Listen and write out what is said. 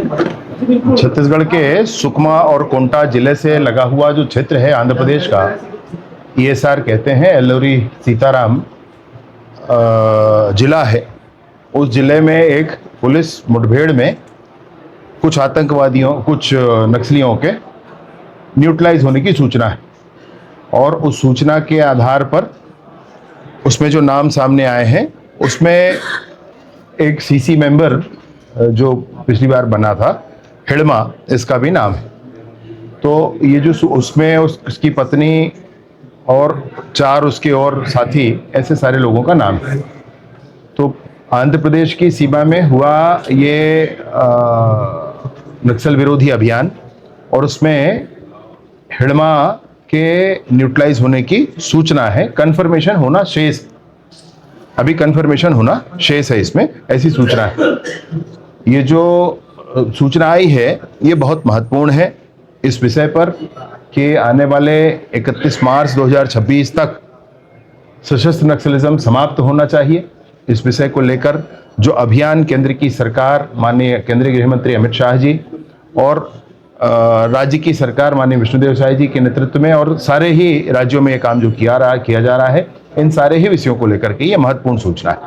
छत्तीसगढ़ के सुकमा और कोंटा जिले से लगा हुआ जो क्षेत्र है आंध्र प्रदेश का, ईएसआर कहते हैं, एल्लोरी सीताराम जिला है। उस जिले में एक पुलिस मुठभेड़ में कुछ आतंकवादियों, कुछ नक्सलियों के न्यूट्रलाइज होने की सूचना है, और उस सूचना के आधार पर उसमें जो नाम सामने आए हैं उसमें एक सीसी मेंबर जो पिछली बार बना था, हिड़मा, इसका भी नाम है। तो ये जो उसमें उसकी पत्नी और 4 उसके और साथी, ऐसे सारे लोगों का नाम है। तो आंध्र प्रदेश की सीमा में हुआ ये नक्सल विरोधी अभियान, और उसमें हिड़मा के न्यूट्रलाइज होने की सूचना है। कंफर्मेशन होना शेष, अभी कंफर्मेशन होना शेष है, इसमें ऐसी सूचना है। ये जो सूचना आई है ये बहुत महत्वपूर्ण है इस विषय पर कि आने वाले 31 मार्च 2026 तक सशस्त्र नक्सलिज्म समाप्त होना चाहिए। इस विषय को लेकर जो अभियान केंद्र की सरकार, माननीय केंद्रीय गृह मंत्री अमित शाह जी और राज्य की सरकार माननीय विष्णुदेव साय जी के नेतृत्व में, और सारे ही राज्यों में ये काम जो किया जा रहा है, इन सारे ही विषयों को लेकर के ये महत्वपूर्ण सूचना है।